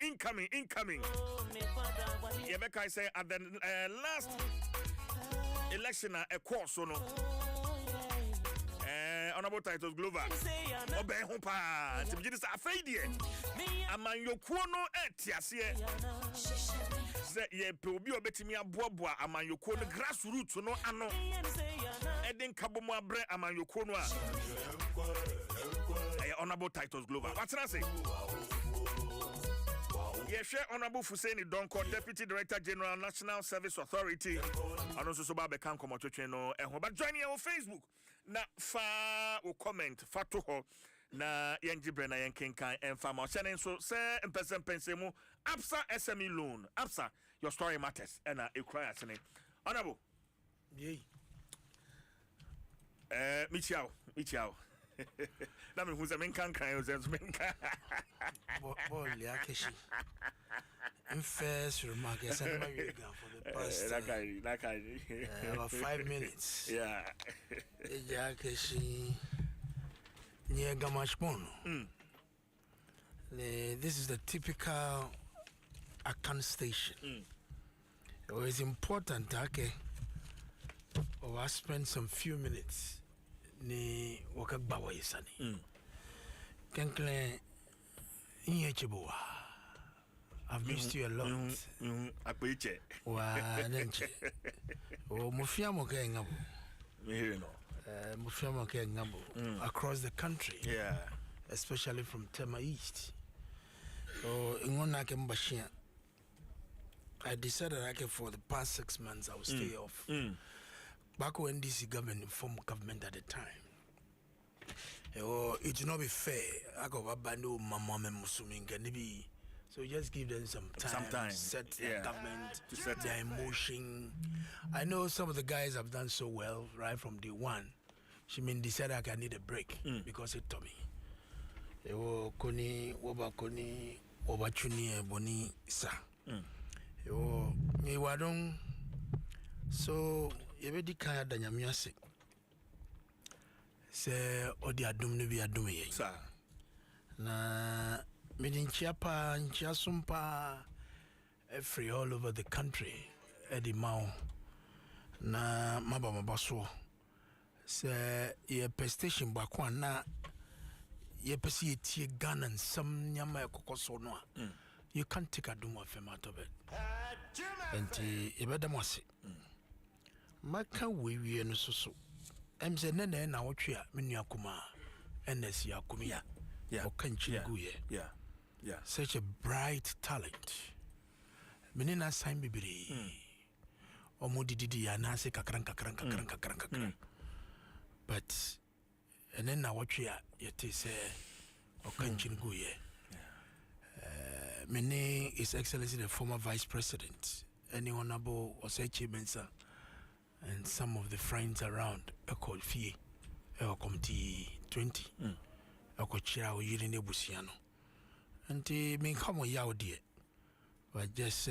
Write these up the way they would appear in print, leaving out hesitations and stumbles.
incoming. Yebeka say at the last election a course so no. Honorable Titles Glover. Obe ho pa. Tibiji say afeidie. Amanyokuo no etiase. Say ye pe obi obetimi aboaboa amanyokuo no grassroots no ano. Eden kabomo abre amanyokuo no a. Honorable Titles Glover. What's that say? Yes, Honorable Fuseni Donko, Deputy Director General, National Service Authority. And also Sobabe can come to channel. But join you on Facebook. Na fa o comment fa to ho na yenji brena yenkenkan and farmer channel so say Mpensenpensenmu Absa SME loan. Absa, your story matters. And a cry at me. Honorable. Yay. Michiao. That means who's a man can cry or menka. Yakeshi. In first remark, I sent my vegan for the past about 5 minutes. Yeah. Yakeshi near Gamashmono. This is the typical Akan station. It was important, okay. Oh, I spent some few minutes. Ni wakagbawa yisani. Kenkle inyechibuwa. I've missed you a lot. Akweche. Wa nenche. O mufiamo ke ngabo. Mihino. Mufiamo ke ngabo across the country. Yeah. Especially from Tema East. So ingona ke mbashia. I decided for the past 6 months I will stay off. Back when DC government formed government at the time, it would not be fair. I go abandon mama musuming can be. So just give them some time. Set the government to set their emotion. I know some of the guys have done so well right from day one. She decided I need a break because it told me. Koni obachuni boni sa. Me wadong. So yebedi kaya da nyamiase se odi adum ne bi adum ye sa na medin chiapa nchiasumpa free all over the country edi mau na mabaso se ye station bakwa na ye pesi etie Ghana nsam nyama ekokoso no a you can't take adum of him out of it and ebedamose maka wewie no so emse nene na wotwe a menu akoma ns yakumi o kanchi guye such a bright talent menina sign bibiri omodididi ya na se kakran but enen na wotwe a yete se o kanchi guye mene His Excellency the former Vice President any honorable Osechi Mensa and some of the friends around called Fie committee 20 chira o yiri ne busiano and me come on yaw dear but just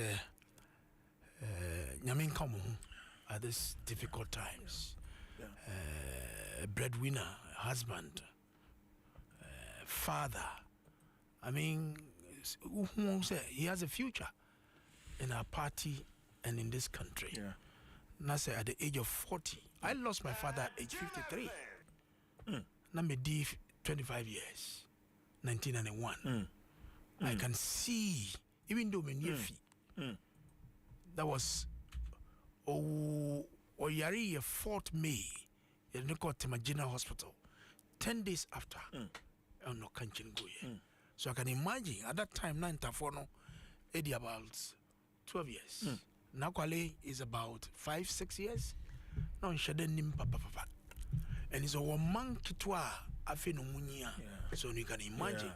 nyamin come at this difficult times breadwinner husband father I mean who say he has a future in our party and in this country. Now say at the age of 40, I lost my father at age 53. Now me di 25 years, 1991. I can see, even though me nefi, that was Oyari 4th May, in the Tema General Hospital, 10 days after. No kanchin go. So I can imagine at that time, 94 Eddie about 12 years. Nakwale is about 5-6 years. No, nim papa. And it's a woman kitwa afe no munya. So you can imagine.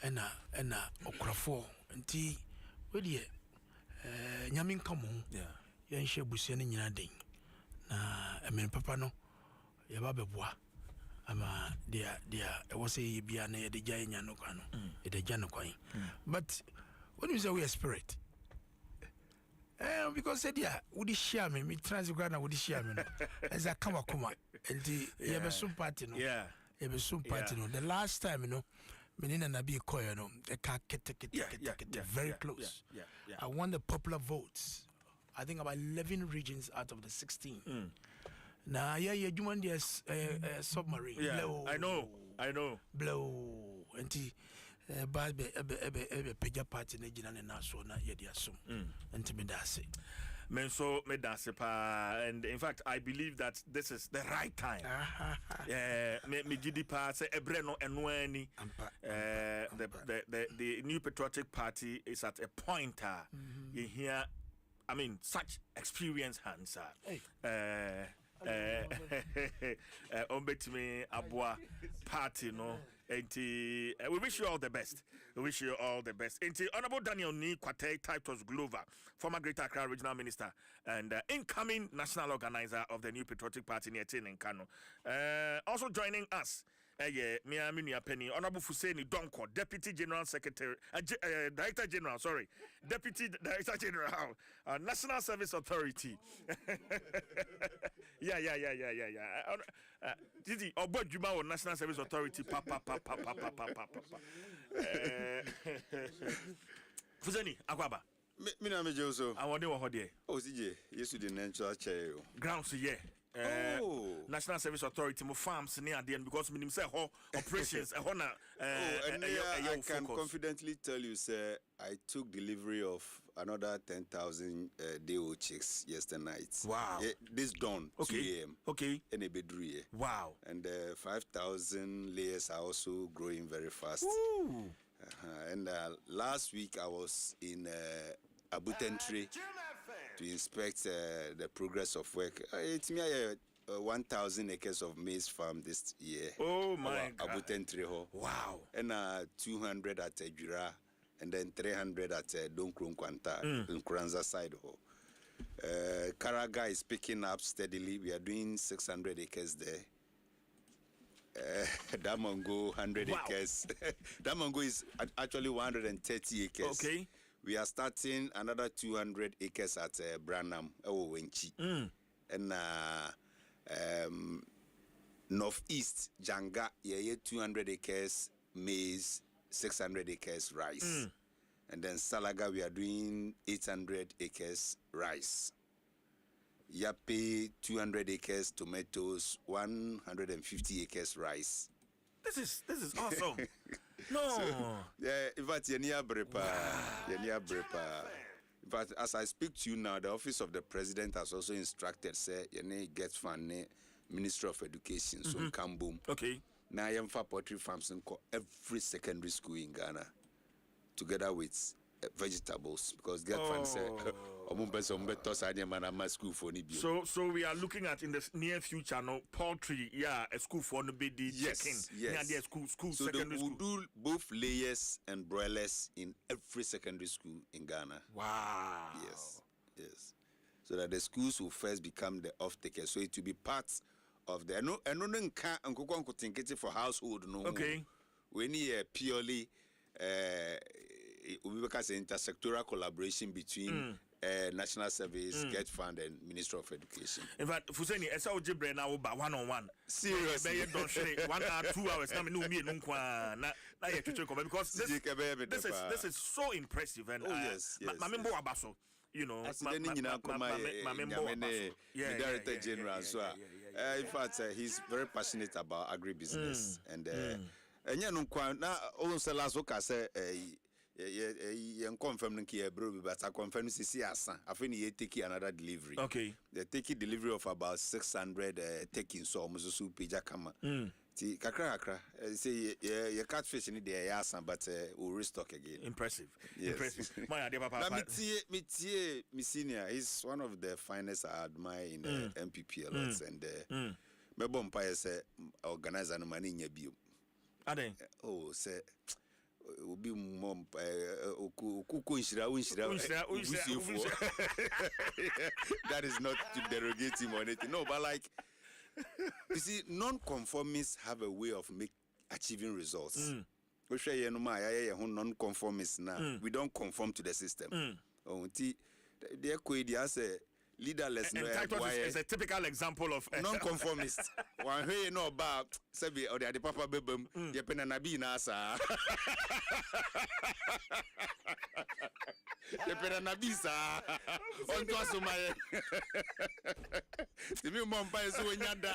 Ena okrafo nti we de nyamin kamo. Yan hye busia ne nyina den. Na emen papa no ya ba beboa. Ama dia e was say bia na ye de gya nya no kwa no. E de gya no kwan. But when you say we are spirit because said would share me transgrana would share me as I come akuma and the party no the last time Menina Nabi Koyano, very close. I won the popular votes. I think about 11 regions out of the 16. Now, you want this submarine. Yeah, Blow. I know. Blow. And bad Peja party, and so not yet assume. And to me, that's it. Menso medasipa, and in fact, I believe that this is the right time. Me GDP say ebreno enweni. The New Patriotic Party is at a point. You hear, I mean, such experienced hands. Ombetimi Abua Party, no. We wish you all the best. We wish you all the best. Honorable Daniel Ni Kwate Titus Glover, former Greater Accra Regional Minister and incoming national organizer of the New Patriotic Party near Tin in Kano. Also joining us, Miami Penny, Honorable Fuseni Donko, Deputy General Secretary, Director General, Deputy Director General, National Service Authority. Yeah. Didi, Obo Juma or National Service Authority, papa. Fuseni, Akwaba. Mina mejoso. I want to know how they. Oh, CJ, yesterday natural chair. Grounds, yeah. National Service Authority mo farms near the end because minimum say operations I can confidently tell you, sir, I took delivery of another 10,000 DO chicks yesterday night. Wow. This dawn, 2 a.m. Okay. In a bedroom. Wow. And 5,000 layers are also growing very fast. And last week I was in Abutentry to inspect the progress of work. It's me 1,000 acres of maize farm this year. Oh my God. Abutentry ho. Wow. And 200 at Jura, and then 300 at Donkron Kwanta, in Kuranza side ho. Karaga is picking up steadily. We are doing 600 acres there. Damongo 100 acres. Damongo is actually 130 acres. Okay. We are starting another 200 acres at Branham, Wenchi. And northeast, Janga, 200 acres maize, 600 acres rice. And then Salaga, we are doing 800 acres rice. Yape, 200 acres tomatoes, 150 acres rice. This is awesome. No. So, in fact, Yenia Brepa. But as I speak to you now, the office of the president has also instructed, say, Yene get funding Ministry of Education, so Kambum. Okay. Now I am for poultry farms and every secondary school in Ghana, together with vegetables, because get funds say, so we are looking at in the near future, no poultry, a school for no be the chicken. Yes. School, so secondary we'll school. do both layers and broilers in every secondary school in Ghana. Wow. Yes. So that the schools will first become the off-takers. So it will be part of the. I for household. No. Okay. We need purely intersectoral collaboration between National Service, Get Fund, and Ministry of Education. In fact, Fuseni, I saw Jibre now about 1-on-1. Seriously, don't say 1 or 2 hours. Because this is so impressive, and yes. Abaso, you know, Director General. So, in fact, he's very passionate about agribusiness, and also last week I said. Confirm but I confirm I think take another delivery. Okay. They take delivery of about 600 taking so almost so pija kama. Kakra say your catfish in there yasa but we'll restock again. Impressive. Yes. Impressive. My dear papa. Me senior, he's one of the finest I admire in the MPP lots and me bompa say organizer no money in your bio. Ade. Oh say Ubi mom that is not to derogate him or anything. No, but like you see, non-conformists have a way of achieving results. We share non-conformists now. We don't conform to the system. leaderless. And Titus is a typical example of non-conformist. One way no about Sabi or the Papa Bebum, Yapena Nabi Nasa. Yapena Nabisa. On Dwaso my. The new mom by so yanda.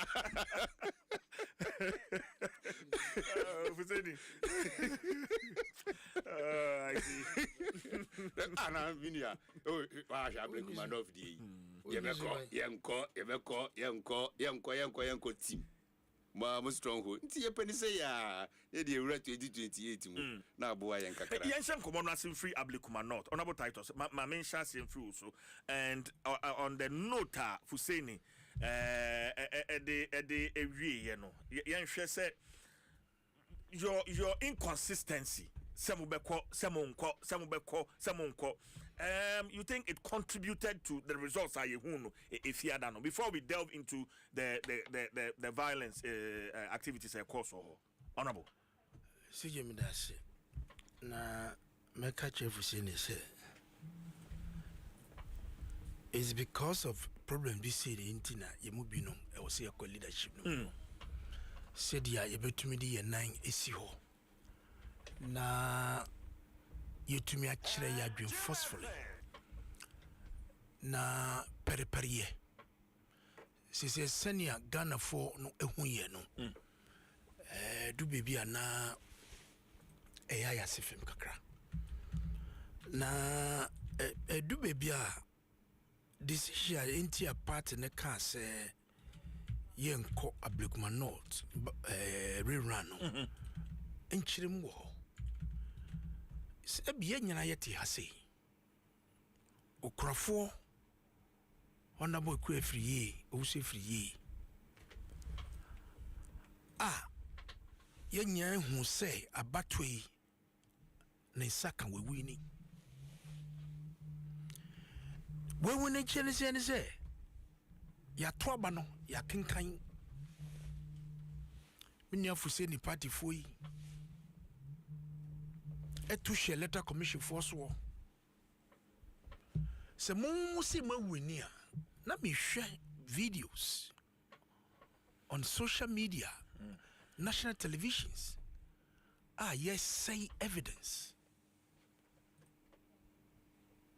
I see. Anna Vinia. Oh, I shall break my love the Yanko team. Ma stronghold. Nti yepeni say ya e dey rate 2028 mu na aboa yen kakra. Yenham komo no asim free Ablikuma North. Honorable Titus, ma mention asim free also. And on the note Fuseni the ewie ye no. Yenhwe say your inconsistency. You think it contributed to the results if you had before we delve into the violence activities course or honorable Sijemidasi na meka chefu sini say it's because of problem this city intina yemubino e wose yakwa leadership no said ya yebetumi di ye 9 esi ho na yetumi akire ya dwen forcefully na periperiye sisi senia Ghana for no ehunye no du baby ana eya ya sefem kakra na du baby a decision into a part ne ka se yenko Ablikuma North rerun no enchirem wo se bia nyina yete hase okrafo honorable ku afriye o se friye yenya hu se abatwe ne saka wewini wewini chene se ya toba no ya kenkan mini afuse ni party foi etu letter commission force wo se mu si mawini a na me hwe videos on social media national televisions yes say evidence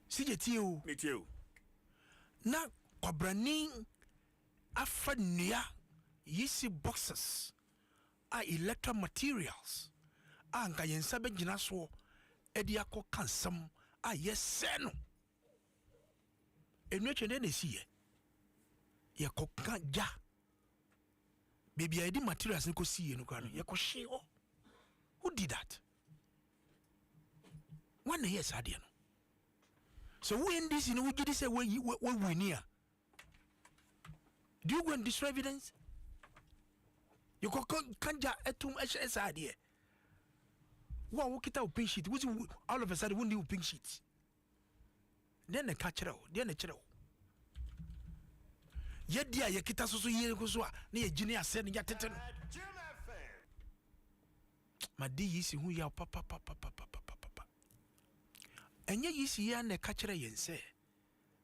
sijetio metio na kwabrani afania yisi boxes electoral materials nka yensa be gina so edi akọ kansam yese no enu echende na siye ye koka ja baby edi materials ko siye no kwano ye ko hye who did that one yes ade no so who in this we did say we near do you go and destroy evidence you kanja etum ade wa wokita o pink sheet which all of a sudden won new pink sheet then the catcher then the chero yedia yekita so yere ko so a na ye gine ase ne yatete no madi yisi hu ya papa enye yisi ya na catcher yense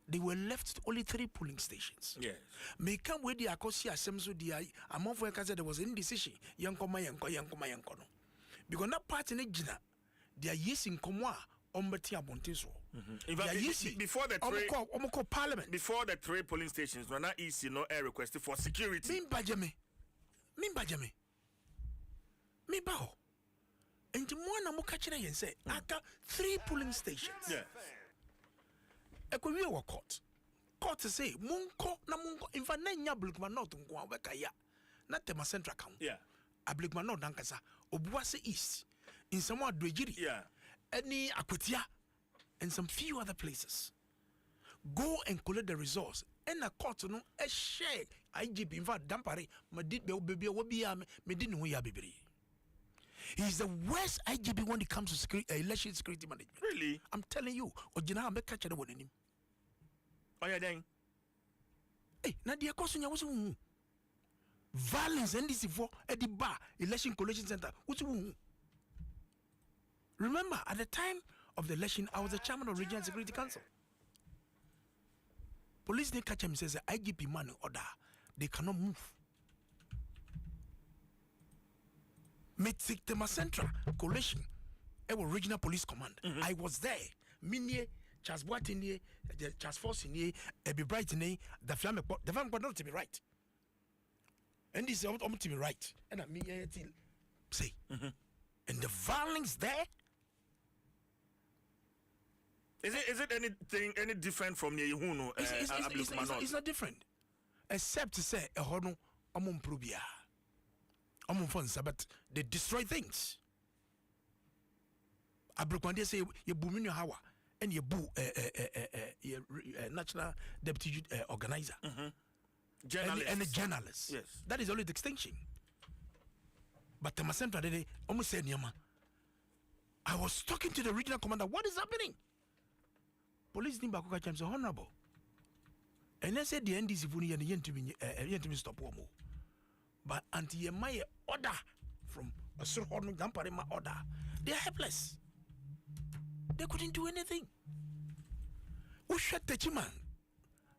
they were left with only 3 polling stations. Yes. Me come with the akosi asem so dia among for there was indecision yankoma no. Because that part in Gina, they are using Komwa Ombeti Abontiso. Before the parliament. Before the 3 polling stations, were not easy no air requested for security. Min bajame. Me bao. And the one I'm catching and say, I got 3 polling stations. Yeah. Ekwe wa court. Court say, Munko na Munko. In fact, Nanya Ablikuma North Nkwa Wekaya. Not Tema Central Count. Yeah. Ablikuma North Dankasa. Obuase East. In some more Dwejiri. Yeah. Any Akwetia. And some few other places. Go and collect the results. And a court no a share. IGP in fact Dampare. Madid baby wobia medin ya bibiri. He's the worst IGP when it comes to security, election security management. Really? I'm telling you. Ojina me catch the one in him. Oh yeah, then. Hey, Nadia Kosunya was violence and this for at the bar election collation center. What's remember at the time of the election, I was the chairman of Regional Security Council. Police they catch him says IGP man order. They cannot move. Metik Tema Central Coalition, our regional police command. I was there. Minye, Charles Boatini, the Charles Force in ye, Ebi Bright in the Flamme not to be right. And this is to be right. And I mean, say, and the violence there. Is it anything any different from the Yehuno? It's not different, except to say a hono prubia. But they destroy things. Abrikwande say you boom your hawa and you boo national deputy organizer journalist and a journalist. Yes, that is only the distinction. But the Masenta they almost said Nyama. I was talking to the regional commander. What is happening? Police nimba kuka chamso honorable. And they said the NDC vuni and yen to be stop womo. But until my order from a certain Gamparima order, they are helpless. They couldn't do anything. We shut the chiman.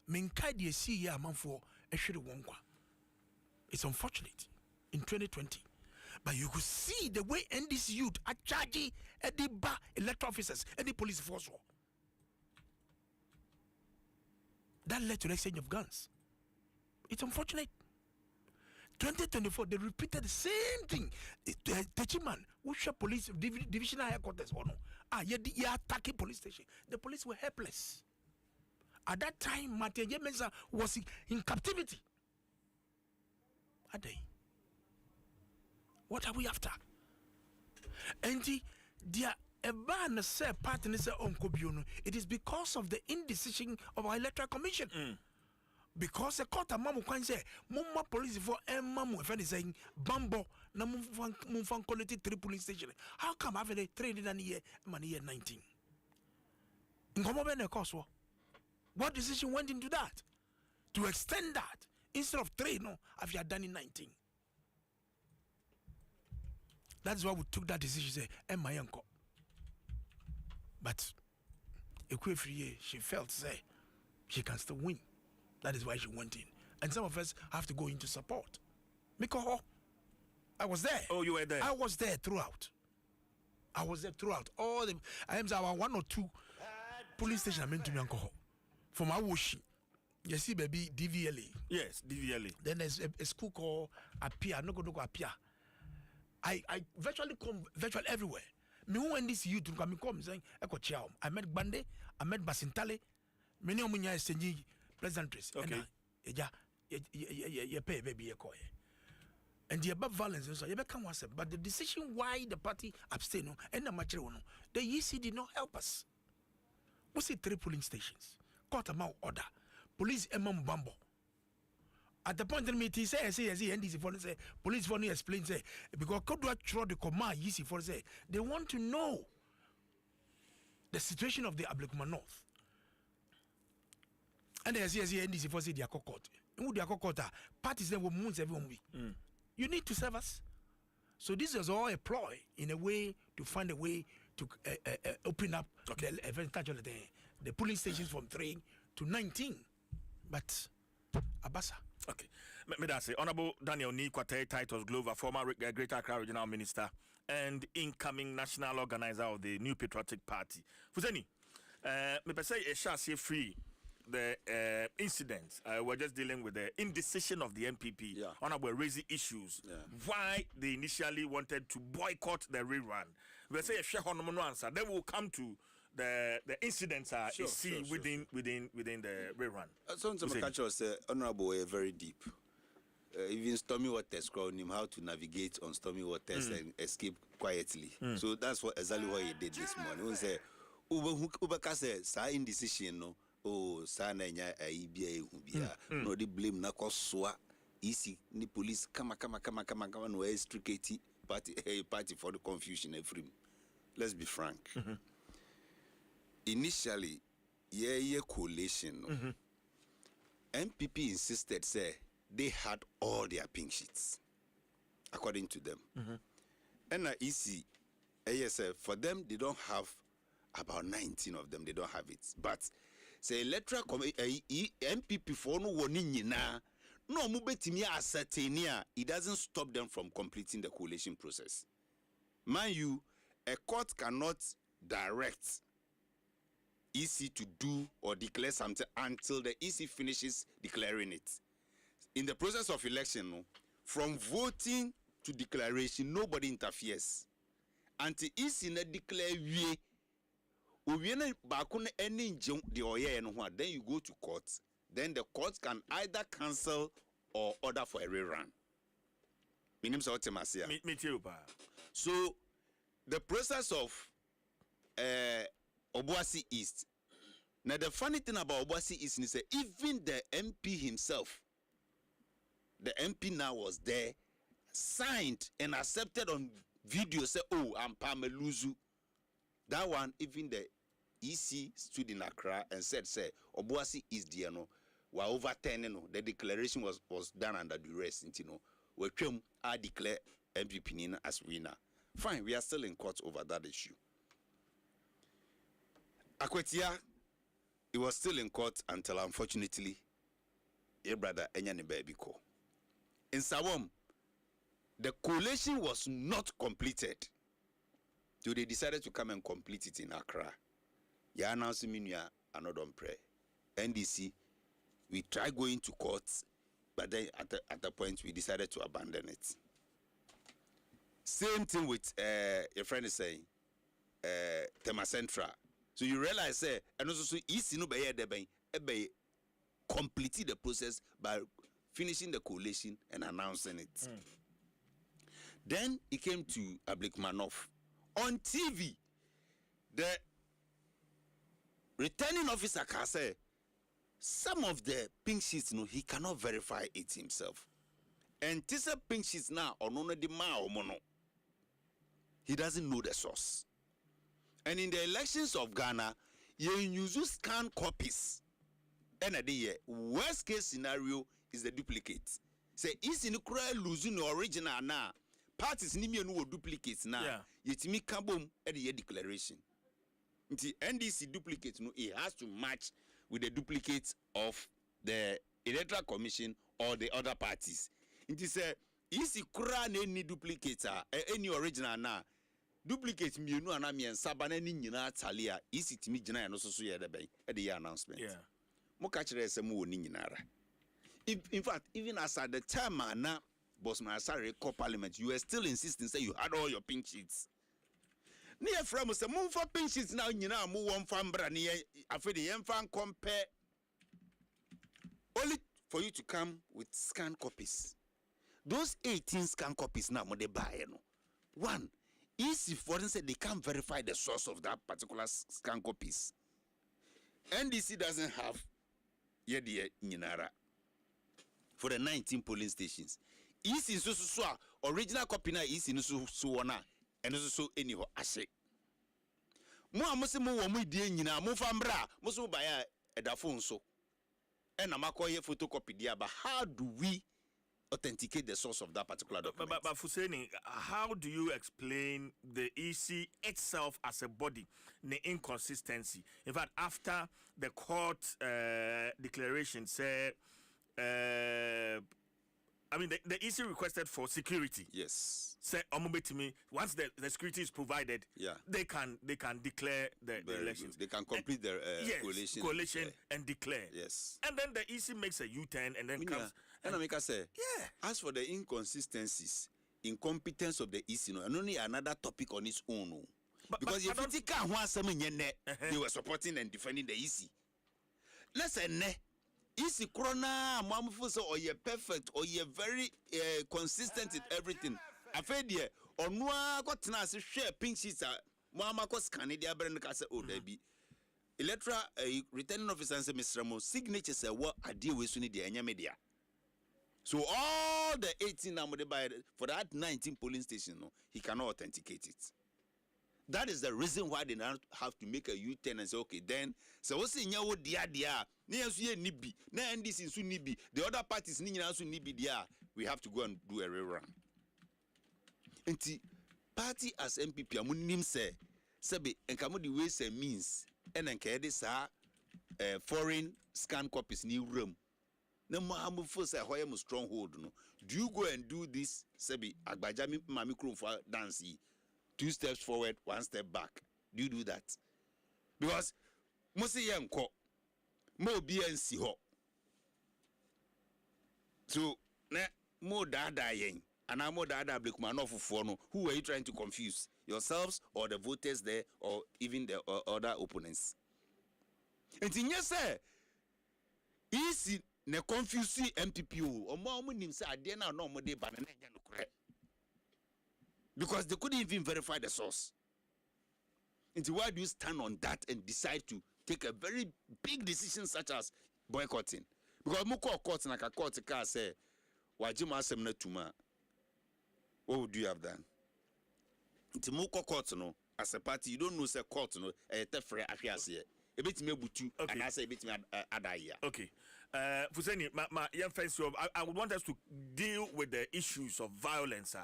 Minkai de see ya man for a shitty wonkwa. It's unfortunate in 2020. But you could see the way NDC youth are charging at the bar electoral officers and the police force. That led to the exchange of guns. It's unfortunate. 2024, they repeated the same thing. Techiman, Usha Police Divisional Headquarters, yeah, attacking police station. The police were helpless. At that time, Martin Yemensa was in captivity. What are we after? And they a ban say partner say on Kobiono. It is because of the indecision of our electoral commission. Because the court mamu can say mumma police for mamu if any saying bambo na mumfan quality 3 police station. How come have a 3 in a year money year 19? What decision went into that? To extend that instead of 3, no, have you done in 19? That's why we took that decision. Say, my uncle. But she felt say she can still win. That is why she went in. And some of us have to go into support. Mikoho, I was there. Oh, you were there? I was there throughout. All the I am our 1 or 2 police station I meant to me alcohol. For my washing. You see, baby, DVLA. Yes, DVLA. Then there's a school called Apia. No go Apia. I virtually come virtual everywhere. Me who when this youth come saying Eko Chiao. I met Bande, I met Basintale, many of my exchange pleasantries. Okay. You pay baby and the above violence and so you become one. But the decision why the party abstain and the material the EC did not help us. We see 3 polling stations. Court amount order. Police Emam Bambo. At the point in meeting, say, NDC for say, police for explain, say, because could not throw the command, easy for say, they want to know the situation of the Ablekuma North. And they say, NDC for say, the court. Who the court are parties that will move every 1 week. You need to serve us. So this is all a ploy in a way to find a way to open up the polling stations from 3 to 19. But Abasa. Okay. Me that say Honorable Daniel Ni Kwate Titus Glover, former Greater Accra Regional Minister and incoming national organizer of the New Patriotic Party. Fuzeni, me per say a shall free the incident. We're just dealing with the indecision of the MPP. Yeah. Honorable raising issues. Yeah. Why they initially wanted to boycott the rerun. We say a share honorable answer. Then we'll come to the incidents are within the rerun. Some catchers say honorable were very deep. Even stormy waters crowd him how to navigate on stormy waters and escape quietly. So that's exactly what he did this morning. He said, Uber said, sa indecision no. Oh, sa na nya IBA hubia. No they blame na koswa. Easy ni police kama no extricate party for the confusion every. Let's be frank. Initially, coalition. MPP insisted, say they had all their pink sheets, according to them. And EC, ASF, for them, they don't have about 19 of them. They don't have it, but say electoral MPP for no warning nyina no mo betimi ascertain it doesn't stop them from completing the coalition process. Mind you, a court cannot direct EC to do or declare something until the EC finishes declaring it. In the process of election, from voting to declaration, nobody interferes. Until EC na declare we then you go to court. Then the court can either cancel or order for a rerun. Me too, So the process of Obuasi East. Now the funny thing about Obuasi East is that even the MP himself, the MP now was there, signed and accepted on video, say, oh, I'm Pameluzu. That one, even the EC stood in Accra and said, say, Obuasi East, you know, were overturning, the declaration was done under duress, you know, where I declare MPP Nina as winner. Fine, we are still in court over that issue. Akwetia, it was still in court until, unfortunately, your brother Enyane Baby ko. In Sawam, the coalition was not completed. So they decided to come and complete it in Accra. Ya announced me another prayer. NDC, we tried going to court, but then at the point we decided to abandon it. Same thing with your friend is saying, Tema Central. So you realize, and also easy no be completed the process by finishing the coalition and announcing it. Then it came to Ablikmanov. On TV, the returning officer can say some of the pink sheets, he cannot verify it himself. And this pink sheets now on the mono. He doesn't know the source. And in the elections of Ghana, you use scan copies. And at the year, worst case scenario is the duplicate. Say, is in losing the original now. Parties need no duplicates now. Yet me kabum at the year declaration. The NDC duplicate, it has to match with the duplicates of the Electoral Commission or the other parties. It is a easy kura any duplicates any original now. Duplicate me no anami and sabana ni nyina talia easy to me jina and also so at the announcement. Mo catch the mo ni nyinara. In fact, even as at the time na Bosman Asare call parliament, you were still insisting say you had all your pink sheets. Near from say mo for pink sheets now nyina mo won fambra near after the fan compare only for you to come with scan copies. Those 18 scan copies now mo de buy no. One, easy for instance they can't verify the source of that particular scan copies. NDC doesn't have yet the Ninara for the 19 polling stations. Easy so original copy na easy no so one and also anyhow ashe. Mo amose mo wo mo die nyina mo fambra mo so buy a phone so. And amakoye photocopy dia, but how do we authenticate the source of that particular document? But Fuseni, how do you explain the EC itself as a body, the inconsistency? In fact, after the court declaration said, I mean, the EC requested for security. Yes. Say, once the security is provided, they can declare the elections. They can complete their coalition and declare. Yes. And then the EC makes a U-turn and then comes. And I make us say, as for the inconsistencies, incompetence of the EC, and only another topic on its own. Because if you think they were supporting and defending the EC. Let's say, EC corona, Mamufuso, or you're perfect, or you're very consistent with everything. I fed ye, or no, got to share pink sheets. Mama was Canada, Brandcastle, oh, there be electoral returning officer and Mr. Ramo signatures. What I deal with Sunni the media. So all the 18 for that 19 polling station, he cannot authenticate it. That is the reason why they now have to make a U-turn and say, okay, then so what's in your dia nibi na NDC su nibi the other parties ni nyina su nibi dia, we have to go and do a rerun. Enti party as MPP amunim say sebe enka mo the ways and means and enka de sa foreign scan copies in room. No matter first I am stronghold. No, do you go and do this? Sebi agbajami mami krum for dance. 2 steps forward, 1 step back. Do you do that? Because Mosi yanko mo BNC ho. So ne mo dada yen and I'm more dada blikuma no for no. Who are you trying to confuse? Yourselves or the voters there or even the other opponents? And in yes sir, easy ne confuse MPP or more nim say ade na no mo dey ban na nya no correct. Because they couldn't even verify the source. And why do you stand on that and decide to take a very big decision such as boycotting? Because Muko court na ka court ka say wajima asem na tuma. What would you have done? Nti Muko court no as a party you don't know say court no e tefre ahwiase. E betime butu and I say betime adaya. Okay. Fuseni ma I would want us to deal with the issues of violence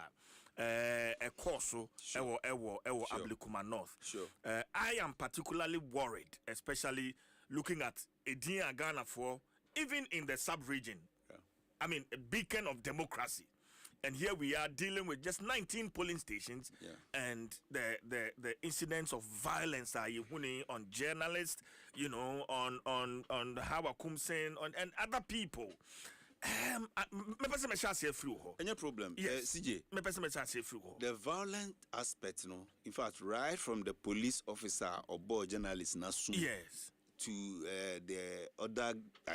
a course ewo Ablikuma North. Sure. I am particularly worried, especially looking at Edin Ghana for even in the sub-region. Yeah. I mean, a beacon of democracy. And here we are dealing with just 19 polling stations, yeah. And the incidents of violence are on journalists, you know, on Hawa Kumsen, and other people. Any problem? Yes. CJ. The violent aspect, no. In fact, right from the police officer or board journalist, Nasu. Yes. To the other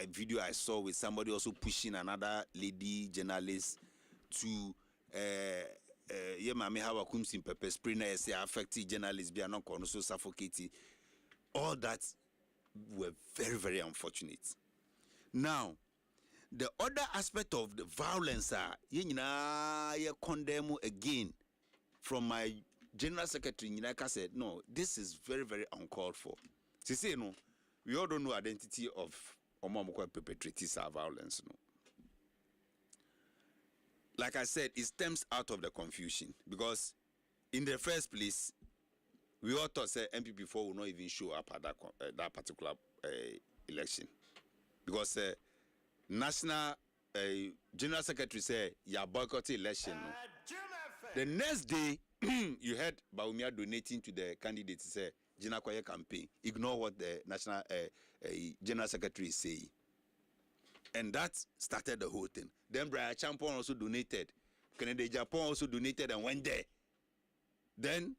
video I saw with somebody also pushing another lady journalist to Mami Hawa Kumsin pepper spray na say affected journalists be not so suffocating. All that were very, very unfortunate. Now, the other aspect of the violence condemn again from my general secretary Nyinaka said, no, this is very, very uncalled for. She said, no, we all don't know identity of Omamukwa perpetrators of violence. No. Like I said, it stems out of the confusion because in the first place, we all thought say MPP4 will not even show up at that particular election because National General Secretary said, "You boycott election." The next day, you heard Baumia donating to the candidates. Say, "Jina Kwaye campaign." Ignore what the National General Secretary is saying, and that started the whole thing. Then Brian Champon also donated. Kennedy Japan also donated and went there. Then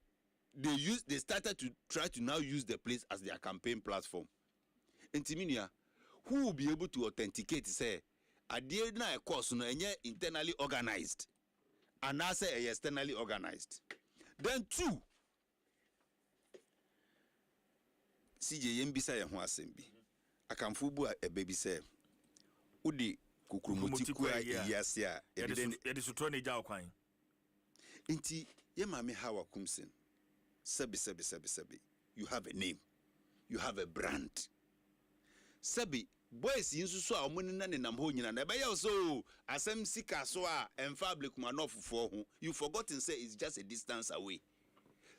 they started to try to now use the place as their campaign platform. In Timinia, who will be able to authenticate say adhere na a course no enye internally organized and now say externally organized. Then two, CJ yembisa ye ho asem bi akamfo bu a baby say udi kukrumuti ku yase a ye de sutro na ja okwan nti ye mame Hawa Kumsen sebi you have a name, you have a brand. Sabi boys yin susu a omuni na nenam ho nyina na be ye so asem sika so a emfa Ablikuma North for ho you forgotten say it's just a distance away.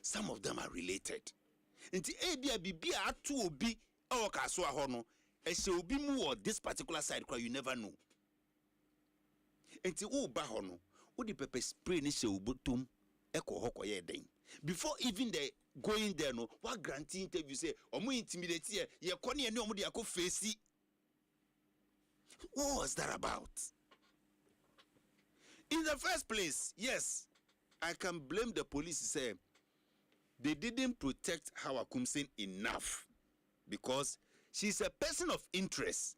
Some of them are related. Nti bia bibia atu obi e wo kaso a ho no e se obi mu or this particular side kwa you never know. Nti wo ba ho no wo di pepper spray ni se obotom e ko ho koye den before even the going there no what grant interview say omo intimidate ye kone ye ne omo de akọ face. What was that about? In the first place, yes, I can blame the police say they didn't protect Hawa Kumsen enough because she's a person of interest.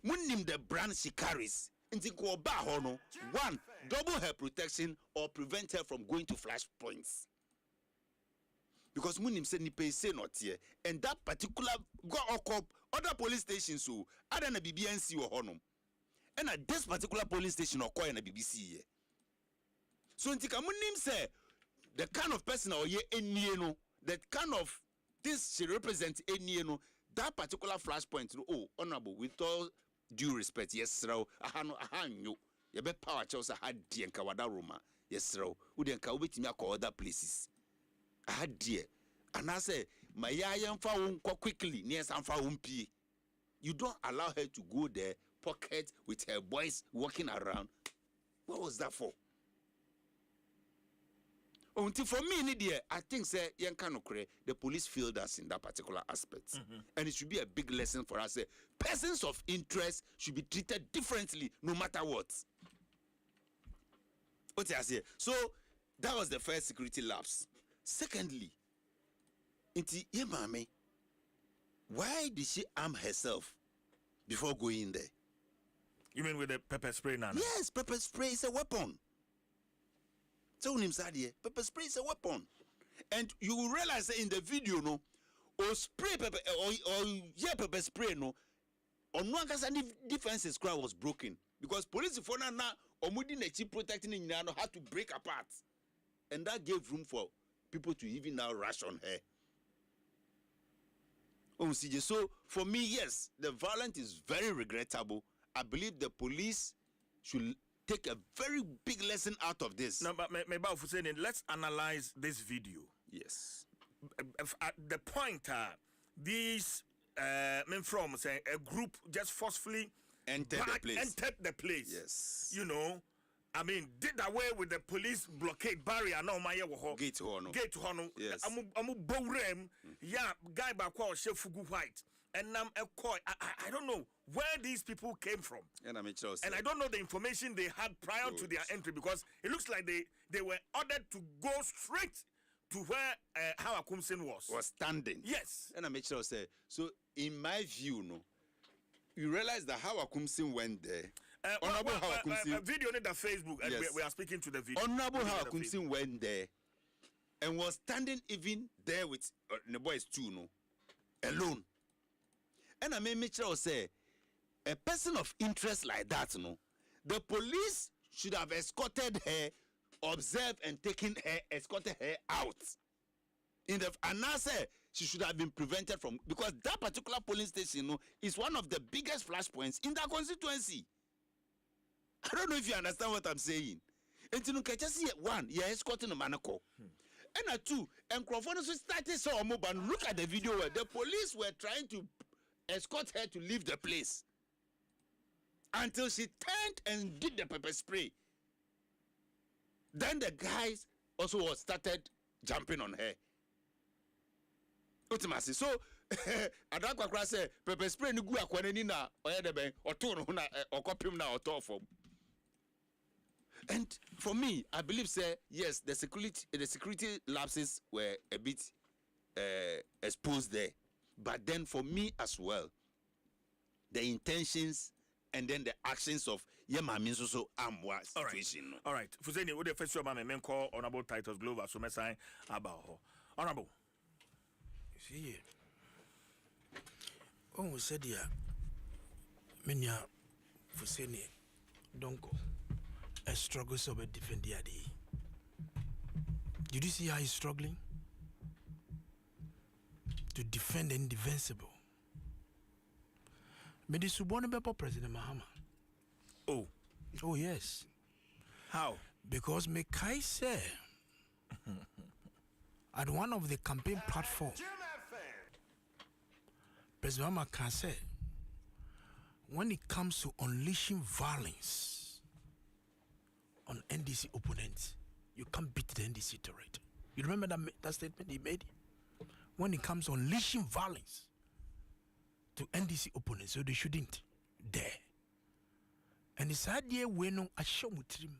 Munim the brand she carries. One, double her protection or prevent her from going to flashpoints. Because Munim said ni say not here, and that particular go up other police stations so other na BBNC or honum. And at this particular police station or na BBC here. So Ntika Munim say the kind of person or ye enieno, that kind of this she represents enieno, that particular flashpoint. Oh, honorable, with all due respect, yes, sir. Ahanyo. You be power chose had dear Kawada Roma. Yes, sir. Udi and Kawiti me other places. I had dear. And I say, my yam found quickly near some found pee. you don't allow her to go there, pocket with her boys walking around. What was that for? Until for me, I think say the police failed us in that particular aspect, and it should be a big lesson for us. Persons of interest should be treated differently, no matter what. What I say? So that was the first security lapse. Secondly, why did she arm herself before going in there? You mean with the pepper spray, Nana? Yes, pepper spray is a weapon. So pepper spray is a weapon, and you will realize that in the video, no, or spray pepper or pepper spray, no, on one case defense crowd was broken because police for now omudi nechi protecting in had to break apart, and that gave room for people to even now rush on her. So for me, yes, the violence is very regrettable. I believe the police should take a very big lesson out of this. No, but let's analyze this video. Yes. At the point, these men from say a group just forcefully entered the place. Yes. You know, I mean, did away with the police blockade barrier. No, my gate hono. Yes. Amu bowrem. Yeah, guy bakwa shefugu white. And I don't know where these people came from. And I don't know the information they had prior to their entry, because it looks like they were ordered to go straight to where Hawa Kumsin was standing. Yes. And I make sure say, so in my view, no, you realize that Hawa Kumsin went there. Honorable Hawa Kumsin. Video on the Facebook, and yes, we are speaking to the video. Honorable Hawa Kumsin went there and was standing even there with the boys too, no, alone. And I may make sure say, a person of interest like that, no, the police should have escorted her, observed and escorted her out. And I say she should have been prevented from, because that particular polling station, no, is one of the biggest flashpoints in that constituency. I don't know if you understand what I'm saying. And you can just see one, you're escorting a manako. And two, and Crawford started so mobile. Look at the video where the police were trying to escort her to leave the place until she turned and did the pepper spray. Then the guys also started jumping on her. Ultimately, so Adakwa say pepper spray ni gu akwanani na oyedeben oto no na okopim na oto form. And for me, I believe say yes, the security lapses were a bit exposed there. But then for me as well, the intentions and then the actions of Yema means also situation. All right. Fuzeni, what the first one I call Honorable Titus Glover, so mesai about Honorable. See, we said ya, Menya Fuzeni, Donko, a struggle so be defend the idea. Did you see how he's struggling to defend the indefensible? But the Subone Beppo President Mahama. Oh yes. How? Because Mekai said at one of the campaign platforms, President Mahama can say, when it comes to unleashing violence on NDC opponents, you can't beat the NDC to it. You remember that statement he made? When it comes to unleashing violence to NDC opponents, so they shouldn't dare. And it's idea when no ashomutrim.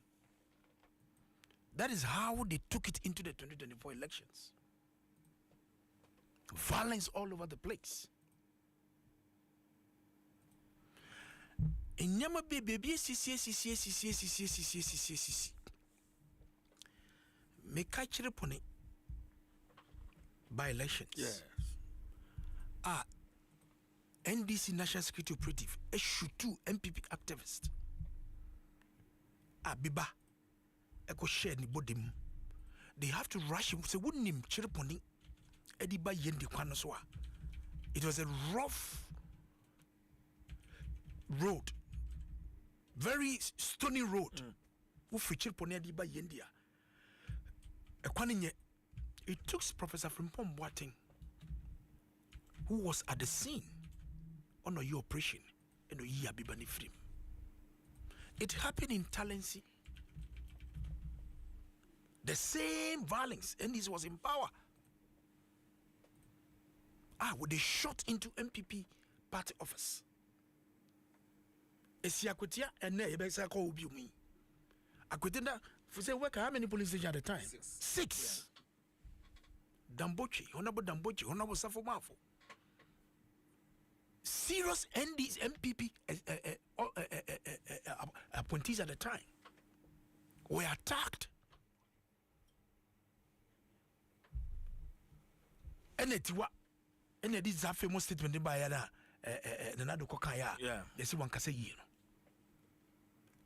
That is how they took it into the 2024 elections. Violence all over the place. And nyama baby me catch upon it by elections. Yes. NDC National Security Operative, SHU2 MPP activist. Biba, Eko share ni bodim. They have to rush him. Say, wouldn't him chirponi? Ediba yendi kwanoswa. It was a rough road, very stony road. Ufi chirponi ediba yendia. Ekwaninye. It took Professor Frimpong Boateng, who was at the scene, ono your operation eno yi abibani free. It happened in Talensi. The same violence, and this was in power. They shot into MPP party office. Esiakutia and Nebesa call me. Akutenda for say work how many police stations at the time? Six. Yeah. Dambochi, Honorable Safomafo. Serious NDs MPP appointees at the time were attacked. And this is a famous statement by Nanado Kokaya. Yeah. They say one can say,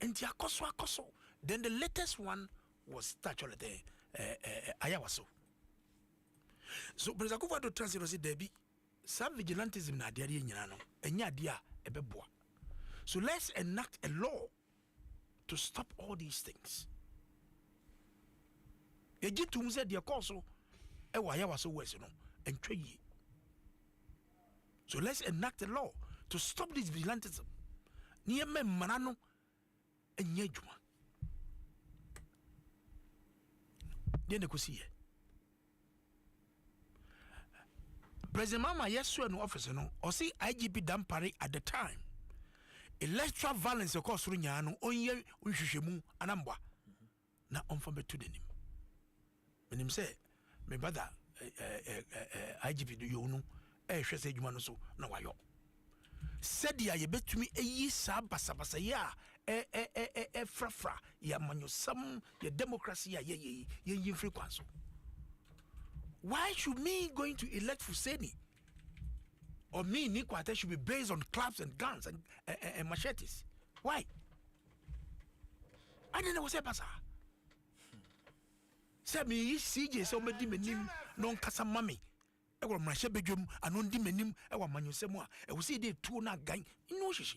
and Koso. Then the latest one was actually Ayawaso. So, President Kufa translate Debbie. Some vigilantism na dia nyina no enya dia ebeboa. So let's enact a law to stop all these things. Ejitum said dia koso e wa ya waso wese no entwa yi. So let's enact a law to stop this vigilantism. Ni eme mmara no enya adwuma. Dia ne kosi ye. President Mama yes no officer no or see IGP Dampare at the time. Electoral violence of course runya no onye unhwehwemu anambwa na onfambe to denim. Menim say me brother IGP do you no hwese adwuma no so na wayo. Said ya yebetumi eyi sa basabasa ya frafra ya manyosam ya democracy ya ye frequency. Why should me going to elect Fuseni or me Nikwate should be based on clubs and guns and machetes? Why? I didn't know what's happening. Say me CJ so me di menim non kasa mami. E wo mrahye bedwam anon di menim e wo manyosem a e wo say dey tuo na gan no hyehyɛ.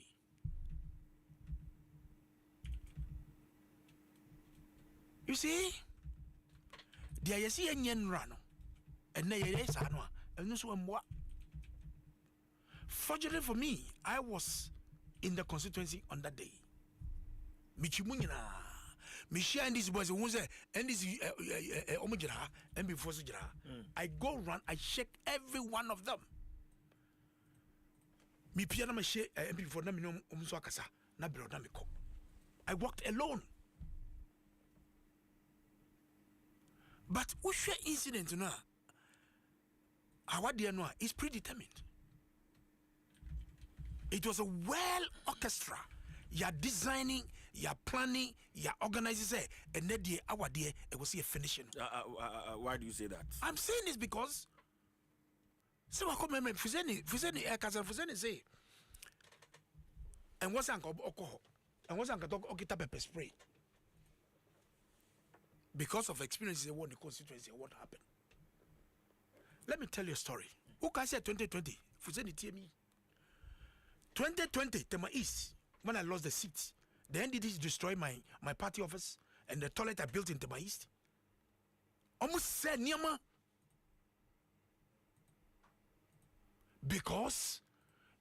You see? Dia yesi enyen ra no. And fortunately for me, I was in the constituency on that day. Michimunyana, Michia and these boys who say, and this Omujira, and before Sujira. I go run, I shake every one of them. Mi piano mache and before them Umswakasa, Nabiro Namiko. I walked alone. But Usha incident now. Our dear Noah is predetermined. It was a well orchestra. You're designing, you're planning, you're organizing, and then our dear, it was here finishing. Why do you say that? I'm saying this because so I come remember Fuseni say, and what's Uncle Oko, and what's Uncle Okita pepper spray. Because of experiences in the constituency, what happened? Let me tell you a story. Who can say 2020? Fuseni TME. 2020, Tema East, when I lost the seat, the NDDs destroyed my party office and the toilet I built in Tema East. Almost said Niama. Because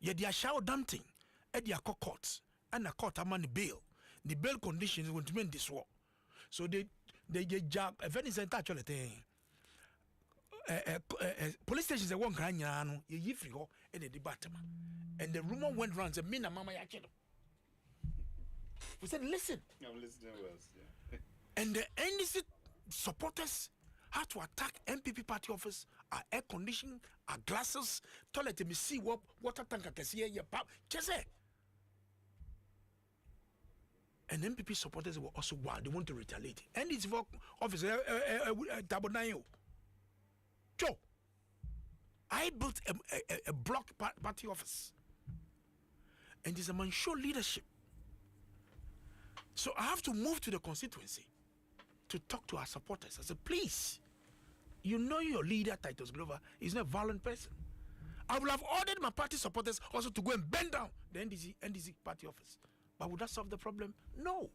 you had shower dumping at your court and a court among the bail. The bail conditions will remain this war. So they jab a very actually thing. Police stations one granyano ye free ho in the department, and the rumor went round. Said, "Mina mama yachido." We said, "Listen." I'm listening well. Yeah. And the NDC supporters had to attack MPP party office. Our air conditioning, our glasses, toilet. Me see what water tanker can see your pap. Just say. And MPP supporters were also wild. They want to retaliate. And it's for officer Tabonayo. Joe, I built a block party office, and there's a man show leadership. So I have to move to the constituency to talk to our supporters. I said, please, you know your leader, Titus Glover, is not a violent person. I would have ordered my party supporters also to go and bend down the NDC party office. But would that solve the problem? No.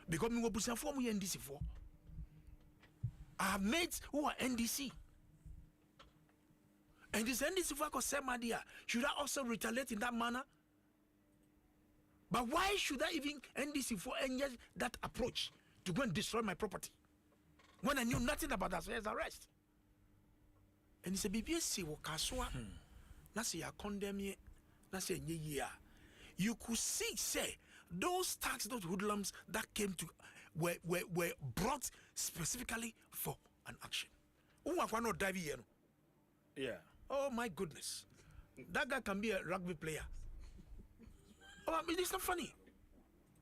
Because we will be NDC for. I have mates who are NDC. And this NDC for Semadia, should I also retaliate in that manner? But why should I even NDC for engage that approach to go and destroy my property when I knew nothing about that arrest? And it's a BBS Wakaswa. Nasi ya condemn ye, Nasi ye. You could see, say, those tax, those hoodlums that came to were brought specifically for an action. Yeah. Oh my goodness. That guy can be a rugby player. Oh, I mean, it's not funny.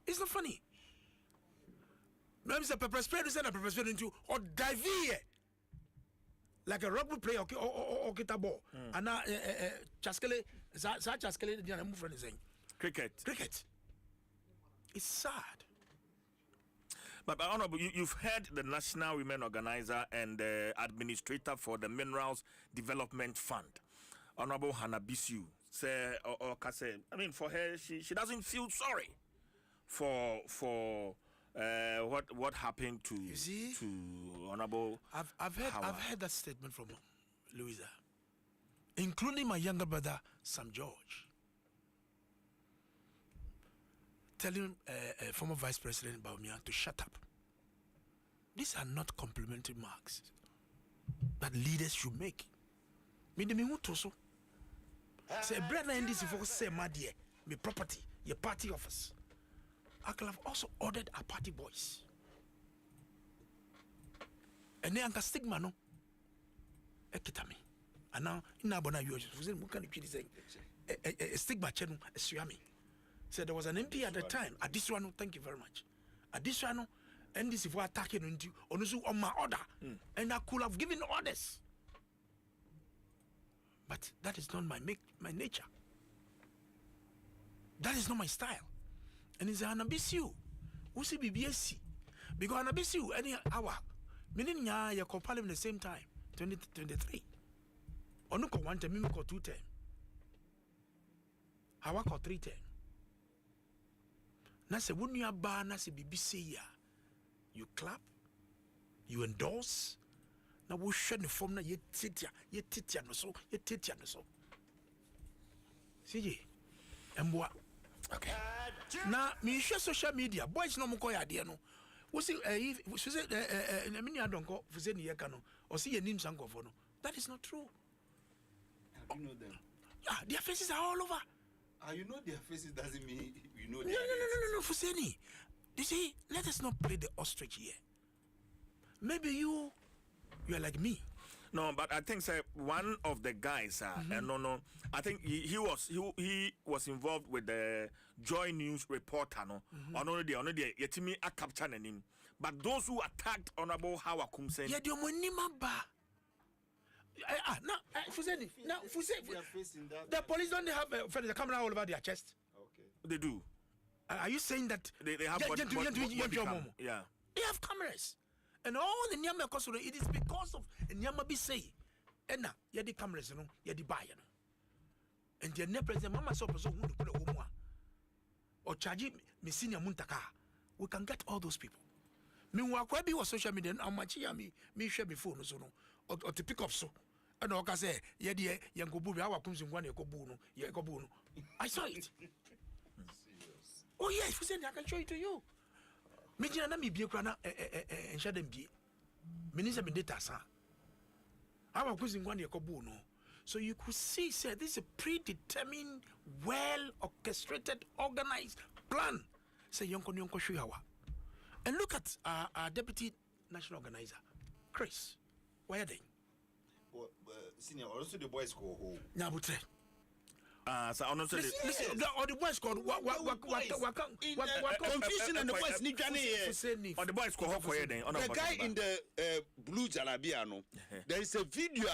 It's not funny. Maybe it's a pepper spray to send a pepper spray into or dive here. Like a rugby player, okay, or get a ball. And now, Chaskele, Chaskele, the move from the saying. Cricket. It's sad. But Honorable, you've heard the National Women Organizer and the Administrator for the Minerals Development Fund, Honorable Hannah Bisu, say, or say, I mean, for her, she doesn't feel sorry for what happened to Honorable. I've heard that statement from Louisa, including my younger brother Sam George, telling former Vice President Baumia to shut up. These are not complimentary marks that leaders should make. Me want so. Say, brother, and this for say, my dear, my property, your party office. I could have also ordered our party boys. And then I stigma no. Ekitami. And now in Abona you can say a stigma channel Suami. Said there was an MP at the time. At this one, thank you very much. At this one, and this is for attacking on my order. And I could have given orders. But that is not my nature. That is not my style. And it's an abyssiu. Who see BBSC? Because an abyssiu any hour. Meaning you compile in the same time. 2023. Or no 1 time, me 2 time. I work 3 time. Na se when you are bar na se BBC ya. You clap, you endorse. Na we share the form na ye titia no so. See Mboa. Okay. Na me share social media. Boys no mo koy ade no. We see we say na me Adom ko fuze ni yeka no. O see ye nim sankofo no. That is not true. Have you know them? Yeah, their faces are all over. You know their faces doesn't mean you know their No, Fuseni. You see, let us not play the ostrich here. Maybe you are like me. No, but I think one of the guys, no, I think he was involved with the Joy News reporter, no, on the yetimi a capture him. But those who attacked Honorable Hawa Kumsen, yeah, the Fuseni, now the police don't have the camera all over their chest. Okay, they do. Are you saying that they have body cam? Yeah, they have cameras, and all the Nyama Kosovo. It is because of Nyama be say, and now you the cameras, no, you the buyer, and the next president Mama so person who put a woman or charge me senior Muntaka. We can get all those people. Meanwhile, Kwabi was social media. I'm much me share before no so no or to pick up so. And I say, yeah, dear, young Gobu, our comes in 1 year Gobu. I saw it. Oh, yes, I can show it to you. Mijana mi biokrana and Shadem B. Minister Bendita, sir. Our comes in 1 year Gobu. So you could see, sir, this is a predetermined, well orchestrated, organized plan. Say, Yonko Shuyawa. And look at our deputy national organizer, Chris. Why are they? Senior, also the boys go home. Nabutre. So honestly, listen, or the boys called confusion and the boys need Johnny. Or the boys go home for you then. The guy in the blue Jalabiano. There is a video.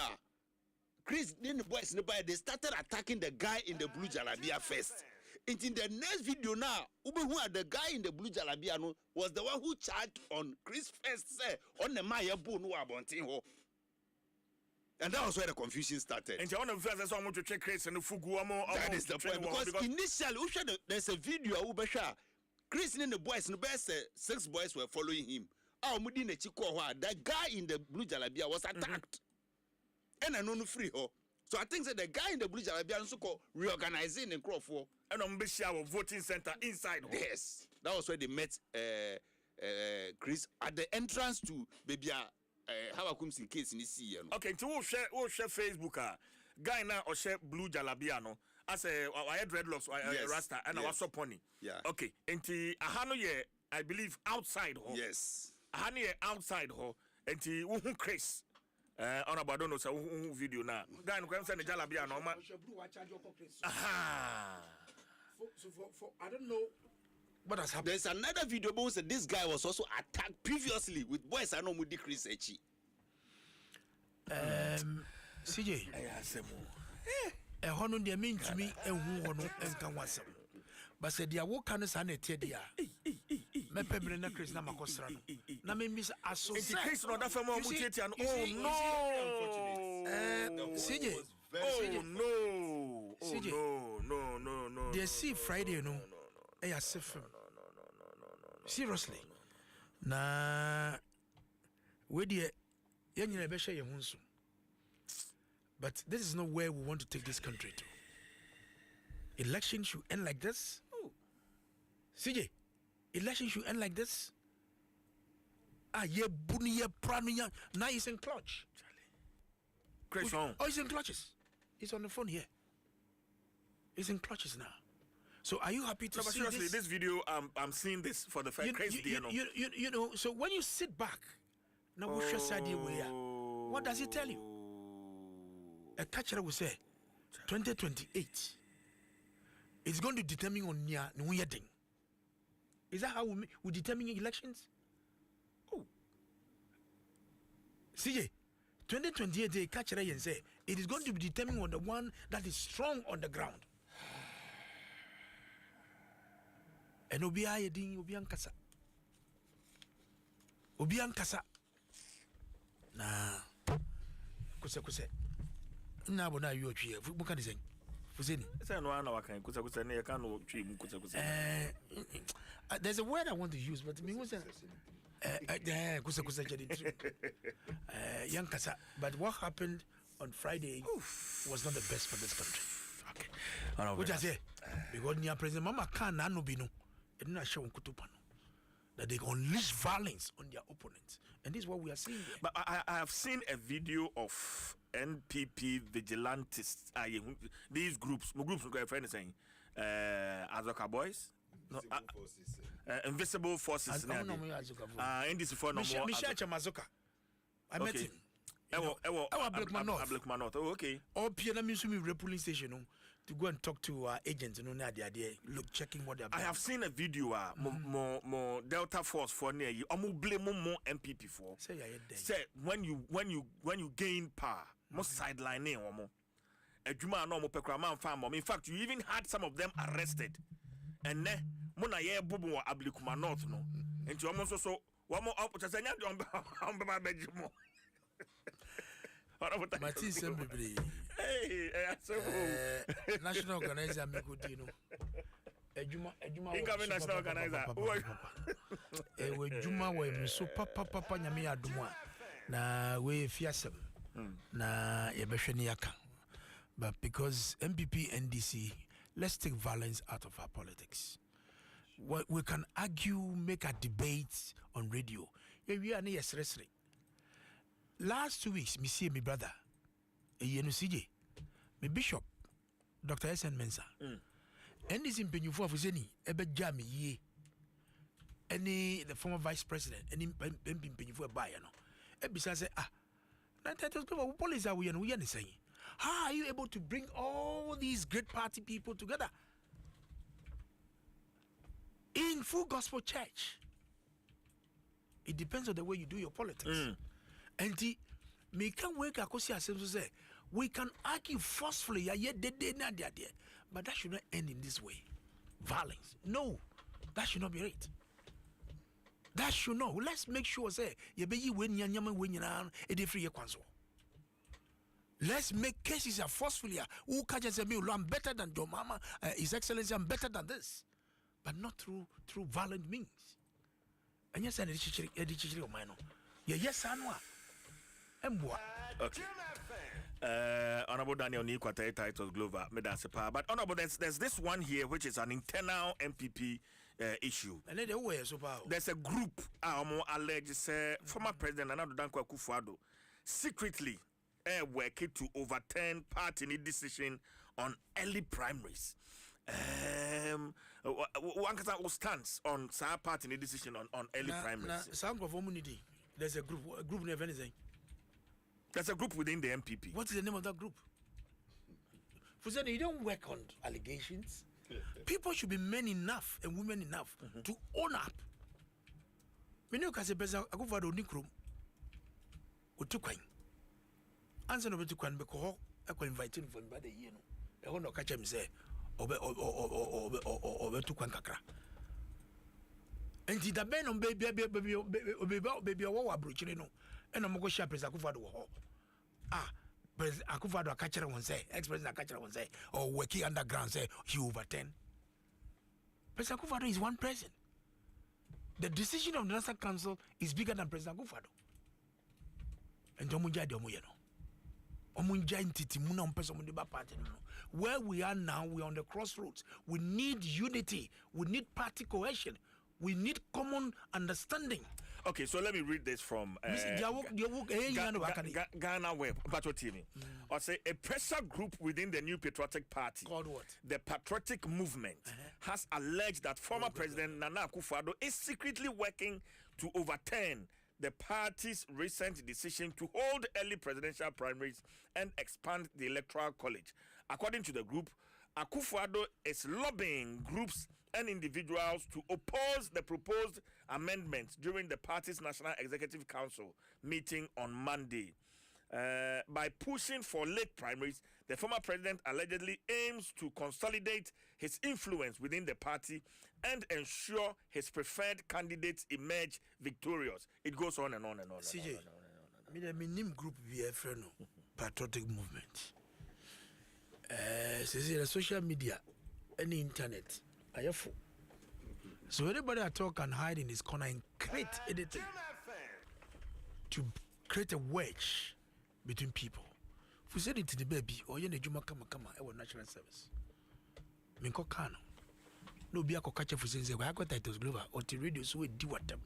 Chris, then the boys nearby, they started attacking the guy in the blue Jalabia first. And in the next video now, the guy in the blue Jalabiano was the one who charged on Chris first, on the Maya Bunu Abontinho. And that was where the confusion started. And one of the first I want to check Chris and Fuguamo. That is the point. Because initially, there's a video of Chris and the boys, the best 6 boys were following him. That guy in the blue Jalabia was attacked. And I know free. So So I think that the guy in the Blue Jalabia also called reorganizing in Crawford. And on Bishop voting center inside. Yes, that was where they met Chris at the entrance to Babia how I come in case in this year. Okay, to we'll share Facebook. Guy now or share blue jalabiano as I had dreadlocks rasta and I was so pony. Yeah. Okay, and ahano ye I believe outside ho. Yes. Ahano ye outside ho and who Chris. On about don't know so video now. Guy no can send the jalabiano ma. Aha. For I don't know what has happened. There's another video where said this guy was also attacked previously with boys I know Mudi Chris Echi. CJ. Hono de mean to me and who hono and can wasam. But said dia wo kan sa na tie dia. Me pemre na Chris na makosra no. Na me miss aso. It's Chris no that for more mutete and oh no. CJ. Oh no. CJ. No. They see Friday no. Eh ya sefem. Seriously. Na we dey yenyina be hye ye hunso. But this is not where we want to take this country to. Election should end like this. Oh. CJ, election should end like this. Ye buni ye pranu. Now he's in clutch. Chris Oh, he's in clutches. He's on the phone here. He's in clutches now. So are you happy to see seriously, this video, I'm seeing this for the first crazy you know, so when you sit back, now what does it tell you? A catcher will say 2028 it's going to determine on near wedding. Is that how we determine elections? Oh, CJ, 2028 the catcher and say it is going to be determined on the one that is strong on the ground. And obi ayedin obi ankasa na kuse na bona yu otwe buka design fuzeni say no ana wakan kuse na yeka no otwe mu kuse there's a word I want to use but me was kuse yankasa. But what happened on Friday was not the best for this country. Okay, which I say because near President Mama can no be no it not show kutupano that they unleash violence on their opponents, and this is what we are seeing here. But I have seen a video of NPP vigilantes. These groups my friend is saying Azoka boys, invisible forces. NDC for no more. Michelle Chamazoka. I met him. Black man North. Oh, okay. Or Pierre Misumi repolling station to go and talk to agents and look checking what they're doing. I have seen a video more Delta Force for near you. Blame more MPP for. Say when you gain power, most sideline or more. A Juma no more Pekraman farm. In fact, you even had some of them arrested. And then Mona ye bubu Ablikuma North no. And you almost so one more up to say on my bedroom. Mpensenpensenmu. National organizer me go dino. Ejuma incoming national organizer. We juma we so papa nyame adom na we fiasem. Na ye behwe ne yaka. But because MPP NDC, let's take violence out of our politics. We can argue, make a debate on radio. We are near seriously. Last 2 weeks, me see my brother, CJ, my bishop, Dr. SN Mensa, and this in Penyufo for Zeni, Ebe Jami ye, any the former vice president, and in Penyufo Bayano. Ebisa say, police are we and saying, how are you able to bring all these great party people together in full gospel church? It depends on the way you do your politics. And me can wake up to say we can argue forcefully, but that should not end in this way. Violence. No, that should not be right. That should not. Let's make sure say let's make cases forcefully. Who can just say I'm better than your mama, His Excellency, I'm better than this, but not through violent means. And yes, I yes, I know. Okay. Honorable Daniel Nikwata titles Glover Medasepa. But Honorable, there's this one here which is an internal MPP issue. And then There's a group alleged former President Nana Danko Akufo-Addo secretly working to overturn party decision on early primaries. One stance on our party decision on early primaries. There's a group never anything. There's a group within the MPP. What is the name of that group? For example, you don't work on allegations. People should be men enough and women enough to own up. When you can say, I go for the Nikrum, or two coin. Answer over to Kwan because I can invite him for by the year. I want to catch him say, over to Kwan Kakra. And the ben on baby, no, and I'm going to share President Akufo-Addo. President Akufo-Addo catcher one say, ex-president catcher one say, or working underground say he overturn. President Akufo-Addo is one person. The decision of the National Council is bigger than President Akufo-Addo. And where we are now, we are on the crossroads. We need unity. We need party cohesion. We need common understanding. Okay, so let me read this from Ghana Web. Or say a pressure group within the new patriotic party, called what? The Patriotic Movement, has alleged that former President Nana Akufo-Addo is secretly working to overturn the party's recent decision to hold early presidential primaries and expand the electoral college. According to the group, Akufo-Addo is lobbying groups and individuals to oppose the proposed amendments during the party's National Executive Council meeting on Monday. By pushing for late primaries, the former president allegedly aims to consolidate his influence within the party and ensure his preferred candidates emerge victorious. It goes on and on and on. CJ, the group VFN, Patriotic Movement. The social media and the internet. So everybody at all can hide in his corner and create anything to create a wedge between people. If we said it to the baby, or you need to come our national service. Minko Kano. No be a catcher for saying, I got titles Glover or to radio so we do what them.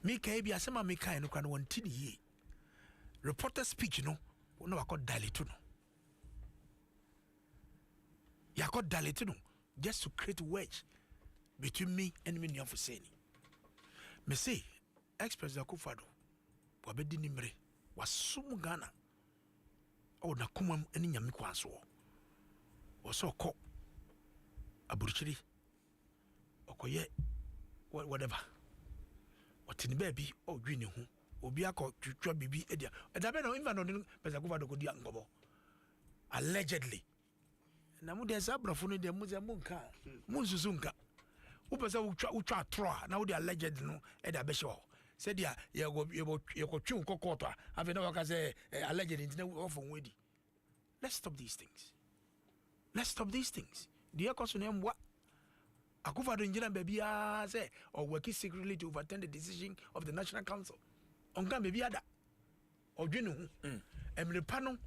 Mika be a summer Mika and can one tin reporter speech, no, I got Dalituno. Yako Dalituno. Just to create a wedge between me and me of saying. Me say, ex-president Akufo-Addo, wabedi nimre, wasumu Ghana, o na kumam eni nyami kwanso. Waso ko aburichiri, okoye whatever. Watini baby o dwini hu, obi akọ twitwa bibi edia. Edabe na infa no president Akufo-Addo ko dia ngobo. Allegedly. Na mu de sabrafo no de mu ze munka munsusu nka wo pesa utwa troa na wo de alleged no e da be hye ho se dia ye ko twi kokot a ave na waka say alleged intina ofo nwedi. Let's stop these things. The ekoso na mwa Akufo-Addo njira baby a say or working secretly to overturn the decision of the National Council. Onka baby ada odwenu hu emre pa no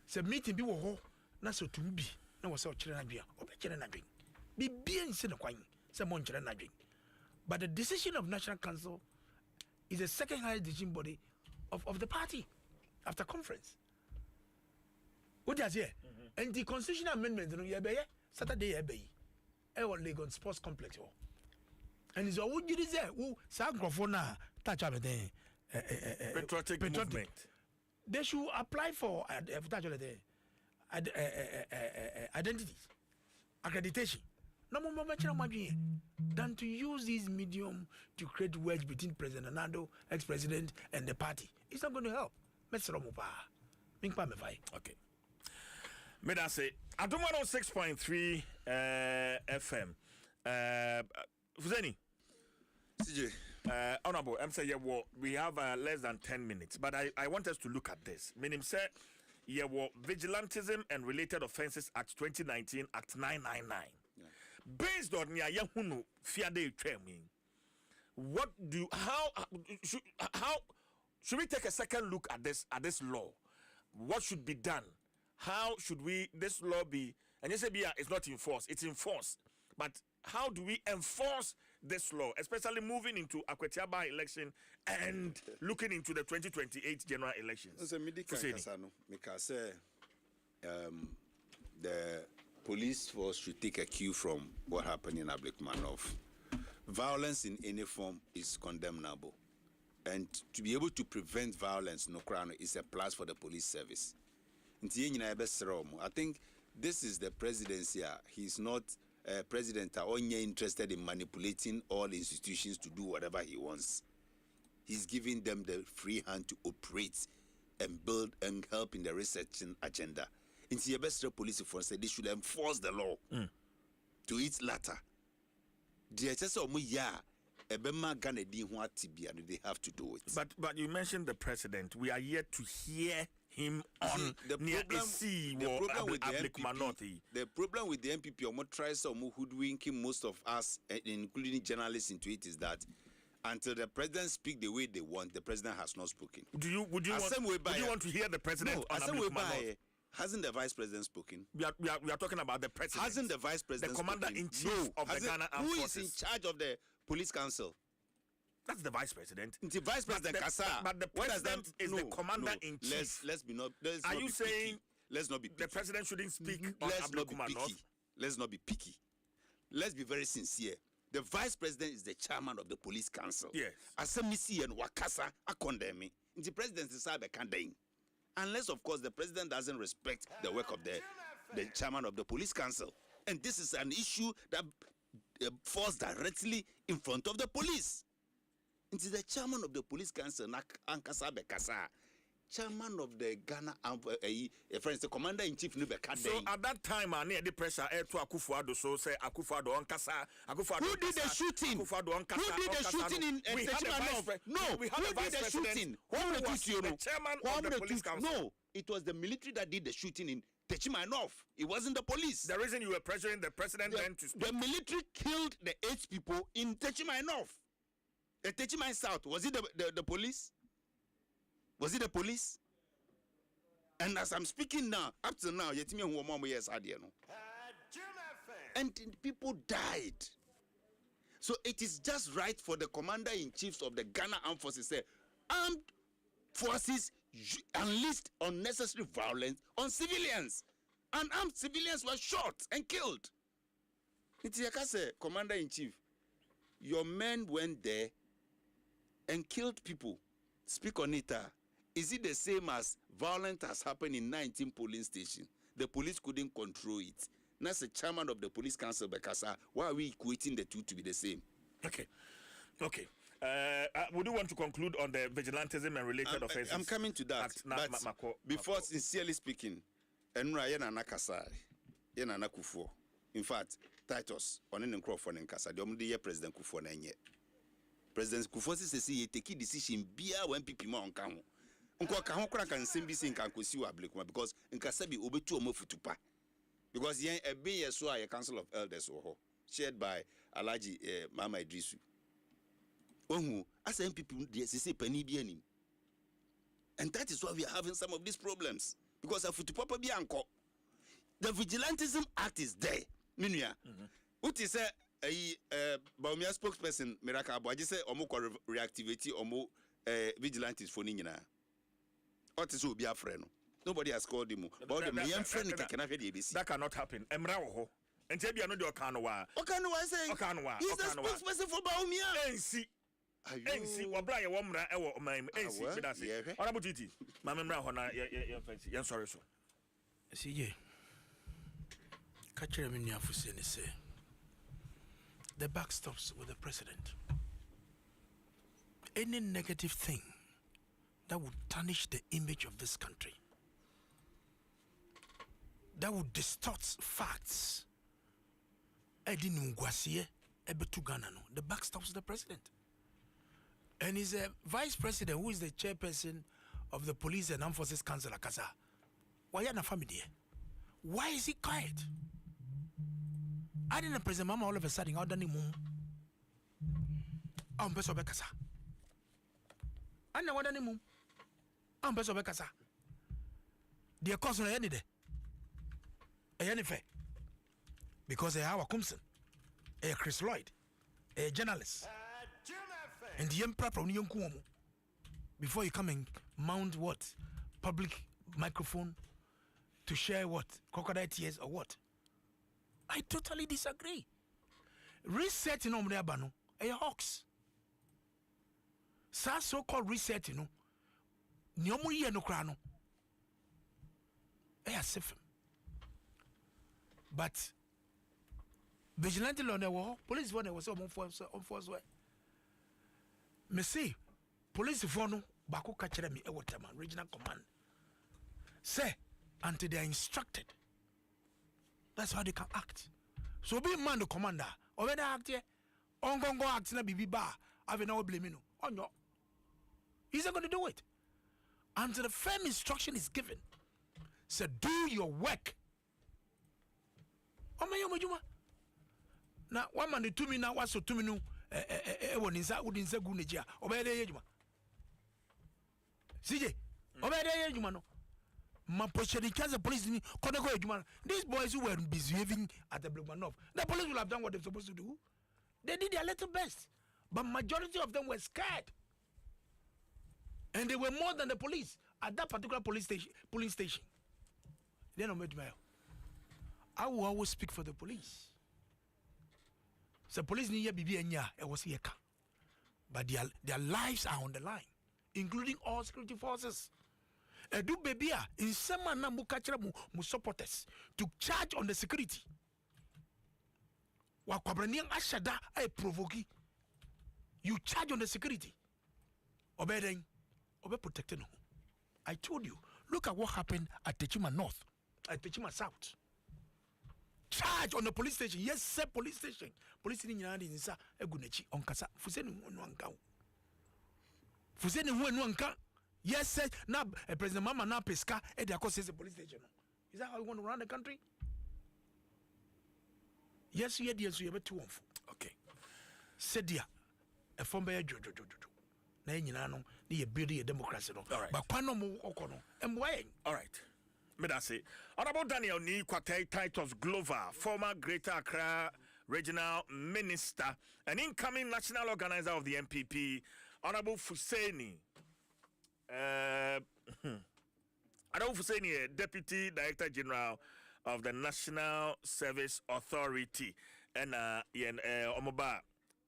se meeting bi wo ho na so tumbi na was so children adwin obechire na adwin bibia nse no kwan se mo nchire na adwin. But the decision of National Council is the second highest decision body of the party after conference. What does here? And the constitutional amendment no ye be Saturday ye be e won Lagos Sports Complex ho. And is what you say who sa grofo na touch up the Patriotic Movement. They should apply for identities, accreditation. No more than to use this medium to create wedge between President Nando, ex-president, and the party. It's not going to help. Okay. May I say, Adom 106.3 FM. Fuzeni. CJ. Honorable, I'm saying we have less than 10 minutes, but I want us to look at this. Meaning, say, Vigilantism and Related Offences Act 2019, Act 999. Yeah. Based on Yahunu Fiade training, how should we take a second look at this law what should be done? How should this law be? And you say, it's not enforced, it's enforced. But how do we enforce this law, especially moving into Akwetiaba election and looking into the 2028 general elections? Because the police force should take a cue from what happened in Ablikmanov. Violence in any form is condemnable. And to be able to prevent violence no crown is a plus for the police service. I think this is the presidency. He's not a president only interested in manipulating all institutions to do whatever he wants. He's giving them the free hand to operate and build and help in the research agenda. In the police force, they should enforce the law to its latter. They have to do it. But you mentioned the president. We are yet to hear him on the problem with the MPP, tries to hoodwinking most of us, including journalists, into it is that until the president speak the way they want, the president has not spoken. Would you want to hear the president on Ablik? Hasn't the vice president spoken? We are talking about the president. Hasn't the vice president the commander-in-chief of the Ghana Armed Forces? Who is in charge of the police council? That's the vice president. The vice president Kasa. But the president is the commander-in-chief. Let's not be saying let's not be picky. The president shouldn't speak on Ablik? Let's not be picky. Let's be very sincere. The vice president is the chairman of the police council. Yes. Asemisi and Wakasa are condemning. The president is a condemning. Unless, of course, the president doesn't respect the work of the chairman of the police council. And this is an issue that falls directly in front of the police. It is the chairman of the police council, Ankasa Bekasa, chairman of the Ghana, the commander-in-chief. So at that time, I need the pressure to Akufo-Addo, so say Akufo-Addo Ankasa. Who did the shooting? Who did the shooting in Techimanov? No, who did the shooting? The chairman of the police council. No, it was the military that did the shooting in Techimanov. It wasn't the police. The reason you were pressuring the president then to speak. The military killed the 8 people in Techimanov. The Techiman South, was it the police? Was it the police? And as I'm speaking now, up to now, and people died. So it is just right for the commander-in-chiefs of the Ghana Armed Forces to say, armed forces unleashed unnecessary violence on civilians. Unarmed civilians were shot and killed. It's like commander-in-chief, your men went there and killed people. Speak on it. Is it the same as violence has happened in 19 polling stations? The police couldn't control it. That's the chairman of the police council, Bekasa. Why are we equating the two to be the same? Okay. Would you want to conclude on the vigilantism and related offenses? I'm coming to that. But before sincerely speaking, Enra Yena Nakasa, Yena Nakufo. In fact, Titus, on an Crawford and Casa, the only President Kufo Nanye. President Kufo says he take decision beer when people on count. Uncle Kahokra can send be saying Kankusi Ablikuma because in Kasabi Obetu Mofutupa. Because yen a be a council of elders or shared by Alaji Mama Idrisu. Ohu, as people say penny bianim. And that is why we are having some of these problems. Because of Futupa Bianco. The Vigilantism Act is there. Minya. What is a Baumia spokesperson, Miraka, but I just say Omo reactivity Omo vigilantes for Nina. What is be a friend? Nobody has called him. That cannot happen. Emraho. And Tebia no do Okanowa. Okanowa say Okanowa. He's the spokesperson for Baumia. NC Wabra Womra Ewo Mime NC Bedasi. What about it? Mamma Hona yan sorry so. See ye. Catch him in your Fusini say. The buck stops with the president. Any negative thing that would tarnish the image of this country, that would distort facts, the buck stops with the president. And he's a vice president who is the chairperson of the Police and Armed Forces Council, Akasa. Why are you family? Why is he quiet? I didn't present Mama all of a sudden. How done him? I'm beso bekasa. I know what done him. I'm beso bekasa. the cause no any day any fair because they are Kumsen Chris Lloyd a journalist and the emperor from Yonkuomo before you come and mount what public microphone to share what crocodile tears or what. I totally disagree. Reset in Omre Abano a hawks. So-called reset, you know. Nyomu no crano. Safe. But vigilante law there police one was on force way. Me see police for no bako catch me a regional command. Say until they are instructed. That's how they can act. So be man the commander. Already act here. On go act na bibi bar. Have no blame you. On your. He's not going to do it. Until the firm instruction is given. So do your work. Now one man the 2 minutes was so 2 minutes. One inside would inside Gunija. Obey the age. CJ. Obey the age, man. The police, these boys who were behaving at the Blumenov, the police will have done what they're supposed to do. They did their little best, but majority of them were scared, and they were more than the police at that particular police station. They don't make me. I will always speak for the police. So police need to be it was here, but their lives are on the line, including all security forces. Do baby in some manner mu supporters to charge on the security. Wa kwabranian ashada ay provoke. You charge on the security. Obey protecting. I told you, look at what happened at Techima North, at Techima South. Charge on the police station. Yes, sir, police station. Police in Insa Egunechi on Kasa. Fuseni Nwanka. Fuseni Nwanka. Yes, sir. Now, President Mama now pesca at the says the police station. Is that how you want to run the country? Yes, you had yes, you have 2 okay. Said dear, a form by Jojo. Nainano, the beauty of democracy. All right. But Panomo Okono. And why? All right. Medase. Honorable Daniel Ni Kwate Titus Glover, former Greater Accra Regional Minister and incoming national organizer of the MPP, Honorable Fuseni. Adom Nsem, Deputy Director General of the National Service Authority, and Omoba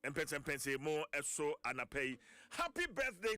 Mpensenpensenmu eso anapei. Happy birthday